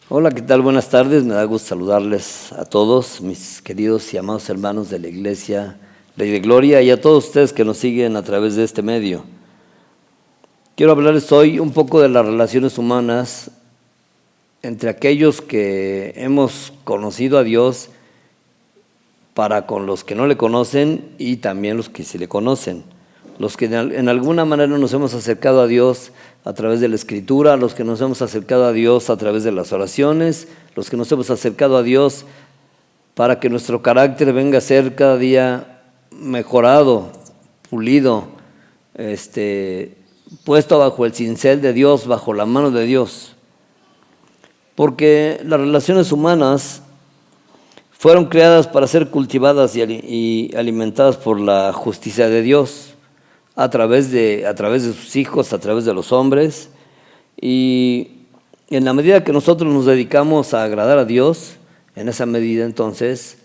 Hola, ¿qué tal? Buenas tardes. Me da gusto saludarles a todos, mis queridos y amados hermanos de la Iglesia Rey de Gloria y a todos ustedes que nos siguen a través de este medio. Quiero hablarles hoy un poco de las relaciones humanas entre aquellos que hemos conocido a Dios para con los que no le conocen y también los que sí le conocen. Los que en alguna manera nos hemos acercado a Dios a través de la Escritura, los que nos hemos acercado a Dios a través de las oraciones, los que nos hemos acercado a Dios para que nuestro carácter venga a ser cada día mejorado, pulido, puesto bajo el cincel de Dios, bajo la mano de Dios. Porque las relaciones humanas fueron creadas para ser cultivadas y alimentadas por la justicia de Dios, a través de sus hijos, a través de los hombres. Y en la medida que nosotros nos dedicamos a agradar a Dios, en esa medida entonces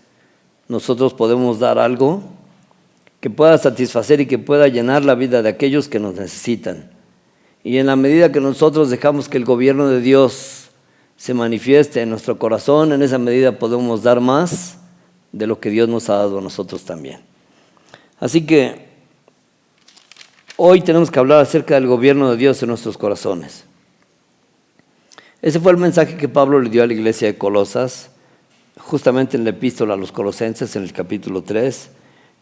nosotros podemos dar algo que pueda satisfacer y que pueda llenar la vida de aquellos que nos necesitan. Y en la medida que nosotros dejamos que el gobierno de Dios se manifieste en nuestro corazón, en esa medida podemos dar más de lo que Dios nos ha dado a nosotros también. Así que hoy tenemos que hablar acerca del gobierno de Dios en nuestros corazones. Ese fue el mensaje que Pablo le dio a la iglesia de Colosas, justamente en la epístola a los Colosenses, en el capítulo 3,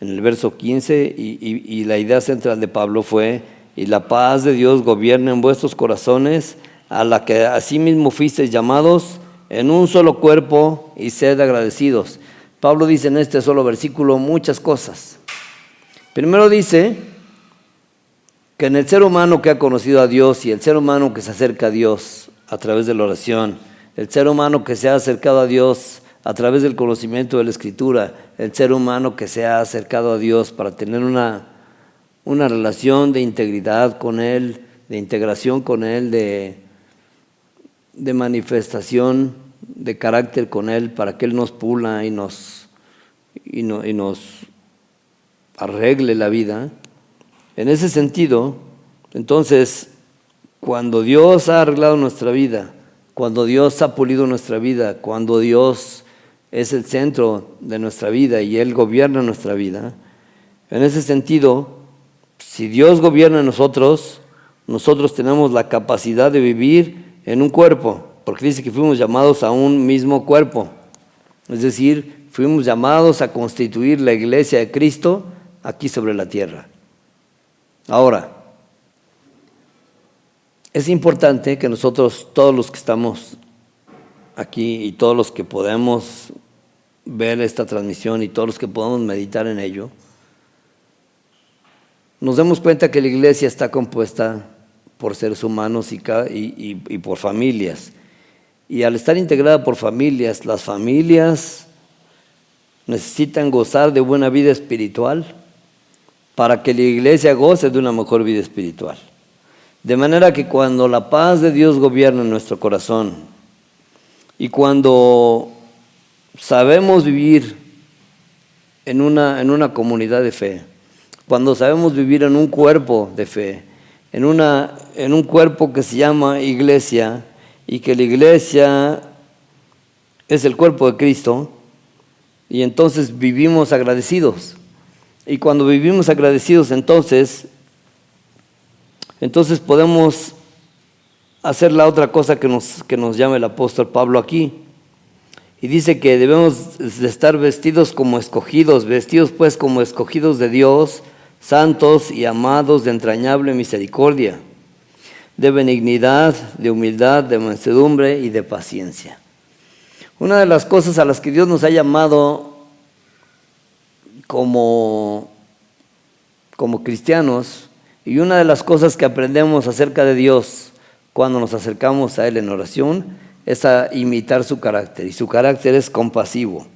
en el verso 15, y la idea central de Pablo fue: y la paz de Dios gobierne en vuestros corazones, a la que asimismo fuisteis llamados en un solo cuerpo, y sed agradecidos. Pablo dice en este solo versículo muchas cosas. Primero dice que en el ser humano que ha conocido a Dios y el ser humano que se acerca a Dios a través de la oración, el ser humano que se ha acercado a Dios a través del conocimiento de la Escritura, el ser humano que se ha acercado a Dios para tener una relación de integridad con Él, de integración con Él, de manifestación de carácter con Él, para que Él nos pula y nos arregle la vida. En ese sentido, entonces, cuando Dios ha arreglado nuestra vida, cuando Dios ha pulido nuestra vida, cuando Dios es el centro de nuestra vida y Él gobierna nuestra vida, en ese sentido, si Dios gobierna en nosotros, nosotros tenemos la capacidad de vivir en un cuerpo, porque dice que fuimos llamados a un mismo cuerpo. Es decir, fuimos llamados a constituir la iglesia de Cristo aquí sobre la tierra. Ahora, es importante que nosotros, todos los que estamos aquí y todos los que podemos ver esta transmisión y todos los que podamos meditar en ello, nos demos cuenta que la iglesia está compuesta por seres humanos y por familias. Y al estar integrada por familias, las familias necesitan gozar de buena vida espiritual para que la iglesia goce de una mejor vida espiritual. De manera que cuando la paz de Dios gobierna en nuestro corazón y cuando sabemos vivir en una comunidad de fe, cuando sabemos vivir en un cuerpo de fe, en un cuerpo que se llama iglesia, y que la iglesia es el cuerpo de Cristo, y entonces vivimos agradecidos. Y cuando vivimos agradecidos, entonces podemos hacer la otra cosa que nos llama el apóstol Pablo aquí. Y dice que debemos de estar vestidos pues como escogidos de Dios, santos y amados de entrañable misericordia, de benignidad, de humildad, de mansedumbre y de paciencia. Una de las cosas a las que Dios nos ha llamado como cristianos, y una de las cosas que aprendemos acerca de Dios cuando nos acercamos a Él en oración, es a imitar su carácter. Y su carácter es compasivo,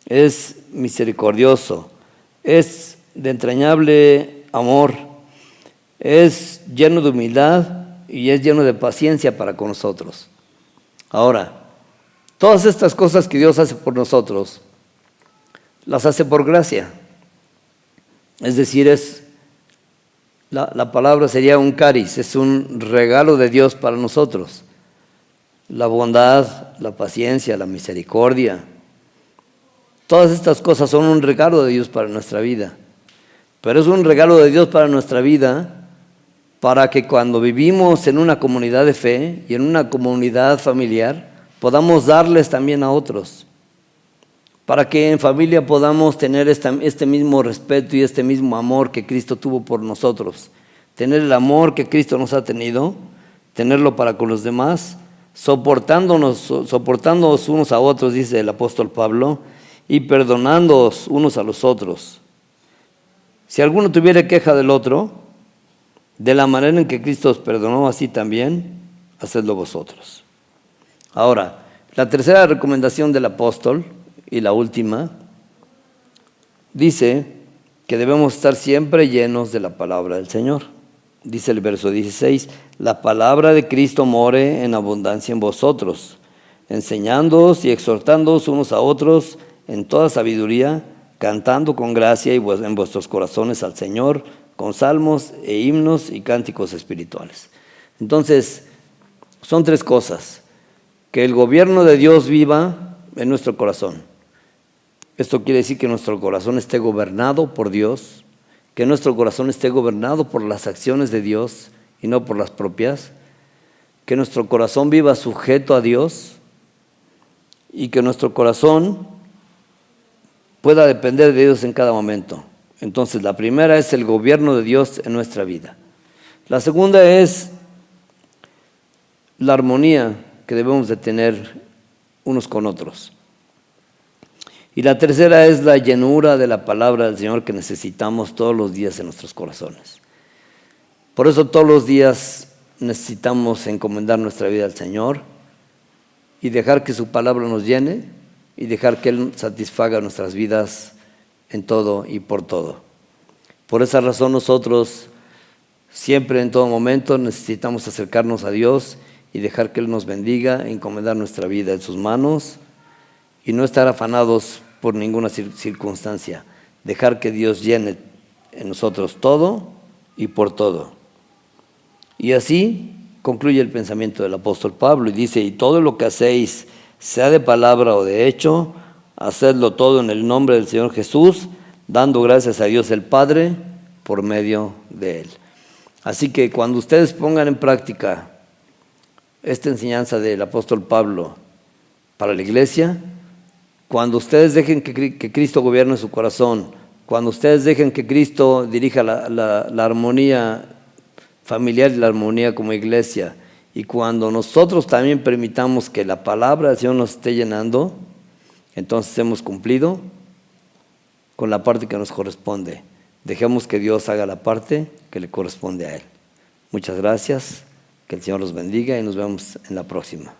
es misericordioso, es de entrañable amor, es lleno de humildad y es lleno de paciencia para con nosotros. Ahora, todas estas cosas que Dios hace por nosotros, las hace por gracia. Es decir, la palabra sería un cariz, es un regalo de Dios para nosotros. la bondad, la paciencia, la misericordia. Todas estas cosas son un regalo de Dios para nuestra vida. Pero es un regalo de Dios para nuestra vida para que cuando vivimos en una comunidad de fe y en una comunidad familiar, podamos darles también a otros. Para que en familia podamos tener este mismo respeto y este mismo amor que Cristo tuvo por nosotros. Tener el amor que Cristo nos ha tenido, tenerlo para con los demás, soportándonos unos a otros, dice el apóstol Pablo, y perdonándonos unos a los otros. Si alguno tuviera queja del otro, de la manera en que Cristo os perdonó, así también hacedlo vosotros. Ahora, la tercera recomendación del apóstol, y la última, dice que debemos estar siempre llenos de la palabra del Señor. Dice el verso 16, la palabra de Cristo more en abundancia en vosotros, enseñándoos y exhortándoos unos a otros en toda sabiduría, cantando con gracia y en vuestros corazones al Señor, con salmos e himnos y cánticos espirituales. Entonces, son tres cosas. Que el gobierno de Dios viva en nuestro corazón. Esto quiere decir que nuestro corazón esté gobernado por Dios, que nuestro corazón esté gobernado por las acciones de Dios y no por las propias, que nuestro corazón viva sujeto a Dios y que nuestro corazón pueda depender de Dios en cada momento. Entonces, la primera es el gobierno de Dios en nuestra vida. La segunda es la armonía que debemos de tener unos con otros. Y la tercera es la llenura de la palabra del Señor que necesitamos todos los días en nuestros corazones. Por eso todos los días necesitamos encomendar nuestra vida al Señor y dejar que su palabra nos llene y dejar que Él satisfaga nuestras vidas en todo y por todo. Por esa razón nosotros siempre en todo momento necesitamos acercarnos a Dios y dejar que Él nos bendiga, encomendar nuestra vida en sus manos y no estar afanados por ninguna circunstancia. Dejar que Dios llene en nosotros todo y por todo. Y así concluye el pensamiento del apóstol Pablo y dice, y todo lo que hacéis, sea de palabra o de hecho, hacedlo todo en el nombre del Señor Jesús, dando gracias a Dios el Padre por medio de Él. Así que cuando ustedes pongan en práctica esta enseñanza del apóstol Pablo para la iglesia, cuando ustedes dejen que Cristo gobierne su corazón, cuando ustedes dejen que Cristo dirija la armonía familiar y la armonía como iglesia, y cuando nosotros también permitamos que la palabra del Señor nos esté llenando, entonces hemos cumplido con la parte que nos corresponde. Dejemos que Dios haga la parte que le corresponde a Él. Muchas gracias, que el Señor los bendiga y nos vemos en la próxima.